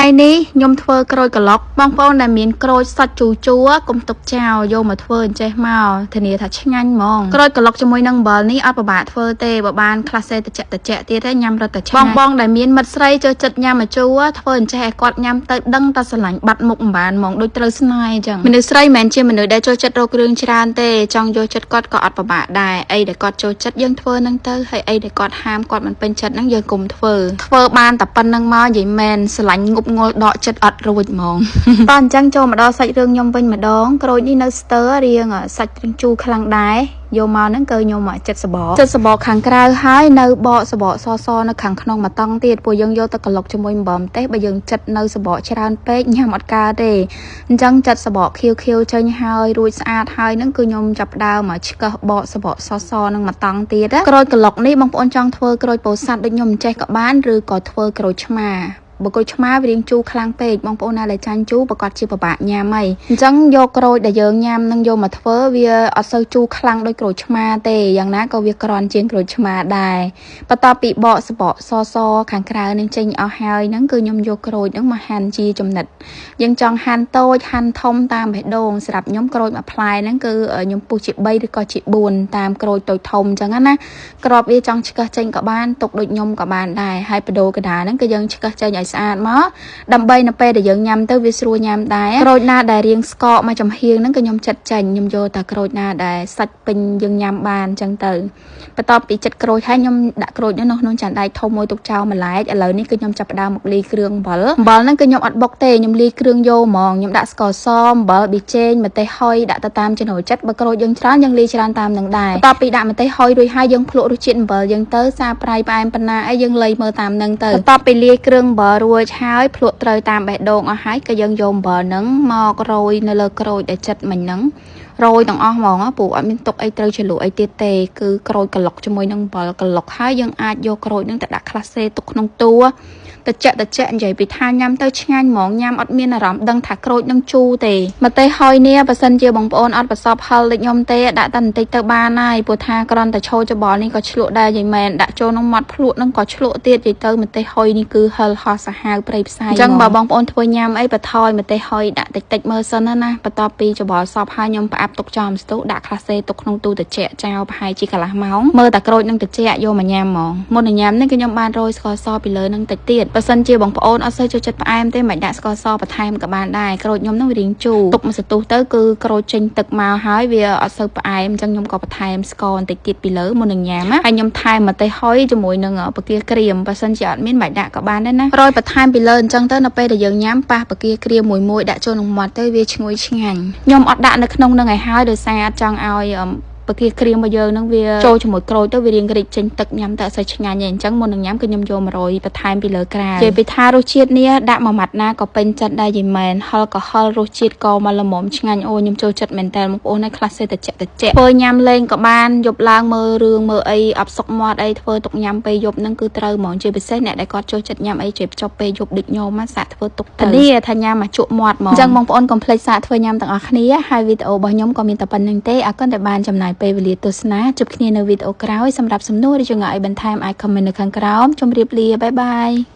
ថ្ងៃនេះខ្ញុំធ្វើក្រូចក្លុកបងប្អូនដែលមានក្រូចសាច់ជូរជូរកុំទុកចោលយកមកធ្វើអញ្ចេះមកធានាថាឆ្ងាញ់ហ្មងក្រូចក្លុកជាមួយនឹងអំបិលនេះអត់ពិបាកធ្វើទេបើបានខ្លះសេតិចទៀតទេញ៉ាំរត់តែឆ្ងាញ់បងដែលមានមិត្តស្រីចូលចិត្តញ៉ាំអាជូរធ្វើអញ្ចេះឲ្យគាត់ញ៉ាំទៅដឹងតែស្រឡាញ់បាត់មុខអំបានហ្មងដូចត្រូវស្នេហ៍អញ្ចឹងមនុស្សស្រីមិនមែនជាមនុស្សដែលចូលចិត្តរកគ្រឿងច្រើនទេចង់យកចិត្តគាត់ក៏អត់ពិបាកដែរអីដែលគាត់ចូលចិត្តយើងធ្វើនឹងទៅហើយអីដែលគាត់ហាមគាត់មិនពេញចិត្តហ្នឹងយើងកុំធ្វើបានតែប៉ុណ្្នឹងមកនិយាយមែនស្រឡាញ់ងប់ងល់ដកចិត្តអត់រួចហ្មងតោះអញ្ចឹងចូលមកដល់សាច់រឿងខ្ញុំវិញម្ដងក្រូចនេះនៅស្ទើរៀងសាច់ជូរខ្លាំងដែរយកមកហ្នឹងគឺខ្ញុំចិត្តសបកខាងក្រៅហើយនៅបកសបកសនៅខាងក្នុងមកតង់ទៀតពួកយើងយកទៅក្លុកជាមួយអំបិលម្ទេសបើយើងចិត្តនៅសបកច្រើនពេកញ៉ាំអត់កើតទេអញ្ចឹងចិត្តសបកខៀវចេញហើយរួចស្អាតហើយហ្នឹងគឺខ្ញុំចាប់ដើមមកឆ្កឹះបកសបកសនឹងមកតង់ទៀតក្រូចក្លុកនេះបងប្អូនចង់ធ្វើក្រូចពោធិ៍សាត់ដូចខ្ញុំចេះក៏បានឬក៏ធ្វើក្រូចឆ្មាបើក្រូចឆ្មាវារៀងជូរខ្លាំងពេកបងប្អូនណាដែលចាញ់ជូរប្រកាសជាពិបាកញ៉ាំហីអញ្ចឹងយកក្រូចដែលយើងញ៉ាំនឹងយកមកធ្វើវាអត់សូវជូរខ្លាំងដូចក្រូចឆ្មាទេយ៉ាងណាក៏វាក្រាន់ជាងក្រូចឆ្មាដែរបន្ទាប់ពីបកសបកសខាងក្រៅនឹងចេញអស់ហើយហ្នឹងគឺខ្ញុំយកក្រូចហ្នឹងមកហាន់ជាចំណិតយើងចង់ហាន់តូចហាន់ធំតាមបេះដូងសម្រាប់ខ្ញុំក្រូចមួយផ្លែហ្នឹងគឺខ្ញុំពុះជា3ឬក៏ជា4តាមក្រូចតូចធំអញ្ចឹងណាក្របវាចង់ឆ្កឹះចេញក៏បានទុកដូចខ្ញុំក៏បានដែរហើយបដូរកណ្ដាលហ្នឹងគឺយើងឆ្កឹះចេញឲ្យស្អាតមកដើម្បីនៅពេលដែលយើងញ៉ាំទៅវាស្រួលញ៉ាំដែរក្រូចណាដែលរាងស្កកមកចំហៀងហ្នឹងក៏ខ្ញុំចិត្តចាញ់ខ្ញុំយកតែក្រូចណាដែលសាច់ពេញយើងញ៉ាំបានអញ្ចឹងទៅបន្ទាប់ពីចិត្តក្រូចហើយខ្ញុំដាក់ក្រូចនោះក្នុងចានដែកធំមួយទុកចោលម្លែកឥឡូវនេះគឺខ្ញុំចាប់ផ្ដើមមកលាយគ្រឿងអំបិលហ្នឹងគឺខ្ញុំអត់បុកទេខ្ញុំលាយគ្រឿងយកហ្មងខ្ញុំដាក់ស្ករសអំបិលប៊ីចេងម្ទេសហុយដាក់ទៅតាមចំណូលចិត្តបើក្រូចយើងច្រើនយើងលាយច្រើនតាមនឹងដែរបន្ទាប់ពីដាក់ម្ទេសហុយរួចហើយយើងភ្លក់រសជាតិអំបិលយើងទៅសាប្រៃផ្អែមប៉ុណ្ណាអីយើងលៃមើលតាមនឹងទៅបន្ទាប់ពីលាយគ្រឿងអំបិលរួចហើយភ្លក់ត្រូវតាមបេះដូងអស់ហើយក៏យើងយកអំបិលហ្នឹងមករោយនៅលើក្រូចដែលចិត្តមិញហ្នឹងរោយទាំងអស់ហ្មងព្រោះអត់មានទុកអីត្រូវជ្រលក់អីទៀតទេគឺក្រូចក្លុកជាមួយនឹងអំបិលក្លុកហើយយើងអាចយកក្រូចហ្នឹងទៅដាក់ក្លាសេទុកក្នុងទូតិចនិយាយពីថាញ៉ាំទៅឆ្ងាញ់ហ្មងញ៉ាំអត់មានអារម្មណ៍ដឹងថាក្រូចនឹងជូរទេម្ទេសហុយនេះបើសិនជាបងប្អូនអត់ប្រសពហិលដូចខ្ញុំទេដាក់តែបន្តិចទៅបានហើយព្រោះថាគ្រាន់តែឆូច្បល់នេះក៏ឆ្លក់ដែរយាយមែនដាក់ចូលក្នុងមាត់ភ្លក់នឹងក៏ឆ្លក់ទៀតនិយាយទៅម្ទេសហុយនេះគឺហិលហោះសាហាវព្រៃផ្សាយអញ្ចឹងបើបងប្អូនធ្វើញ៉ាំអីបន្ថយម្ទេសហុយដាក់តិចមើលសិនណាបន្ទាប់ពីច្បល់សពហើយខ្ញុំផ្អាប់ទុកចំស្ទុះដាក់ក្លាសេទុកក្នុងទូត្រជាក់ចោលប្រហែលជាកន្លះម៉ោងមើលតែក្រូចនឹងត្រជាក់យកមកញ៉ាំហ្មងមុននឹងញ៉ាំនេះគឺខ្ញុំបានរោយស្ករសពីលើនឹងតិចទៀតបើសិនជាបងប្អូនអត់សូវចូលចិត្តផ្អែមទេមិនដាក់ស្ករសបន្ថែមក៏បានដែរក្រូចខ្ញុំនឹងរៀងជូរទុកមួយសន្ទុះទៅគឺក្រូចចេញទឹកមកហើយវាអត់សូវផ្អែមអញ្ចឹងខ្ញុំក៏បន្ថែមស្ករបន្តិចទៀតពីលើមុននឹងញ៉ាំហើយខ្ញុំថែមម្ទេសហុយជាមួយនឹងបកាក្រៀមបើសិនជាអត់មានមិនដាក់ក៏បានដែរណារោយបន្ថែមពីលើអញ្ចឹងទៅនៅពេលដែលយើងញ៉ាំប៉ះបកាក្រៀមមួយដាក់ចូលក្នុងមាត់ទៅវាឈ្ងុយឆ្ងាញ់ខ្ញុំអត់ដាក់នៅក្នុងនឹងឲ្យហើយដោយសារអត់ចង់ឲ្យបកាក្រៀមរបស់យើងនឹងវាចូលជាមួយក្រូចទៅវារៀងរីកចេញទឹកញ៉ាំទៅអត់សូវឆ្ងាញ់ទេអញ្ចឹងមុននឹងញ៉ាំគឺខ្ញុំយក100បន្ថែមពីលើក្រៅនិយាយពីថារសជាតិនេះដាក់មួយម៉ាត់ណាក៏ពេញចិត្តដែរយីមែនហិលក៏ហិលរសជាតិក៏មកល្មមឆ្ងាញ់អូខ្ញុំចូលចិត្តមែនតើបងប្អូនឲ្យខ្លះសេតិចធ្វើញ៉ាំលេងក៏បានយប់ឡើងមើលរឿងមើលអីអប់សុកមាត់អីធ្វើទុកញ៉ាំពេលយប់ហ្នឹងគឺត្រូវហ្មងជាពិសេសអ្នកដែលគាត់ចូលចិត្តញ៉ាំអីជិះចប់ពេលយប់ដូចខ្ញុំសាកធ្វើទុកទៅនេះថាញ៉ាំមកជក់មាត់ហ្មងអញ្ចឹងបងប្អូនកុំភ្លេចសាកធ្វើញ៉ាំទាំងអស់គ្នាហើយវីដេអូរបស់ខ្ញុំក៏មានតែប៉ុណ្្នឹងទេអរគុណដែលបានចំណាយពេលវេលាទស្សនាជួបគ្នានៅវីដេអូក្រោយសម្រាប់សំណួរឬចង្អុលឲ្យបន្ថែមអាច comment នៅខាងក្រោមជម្រាបលាបាយ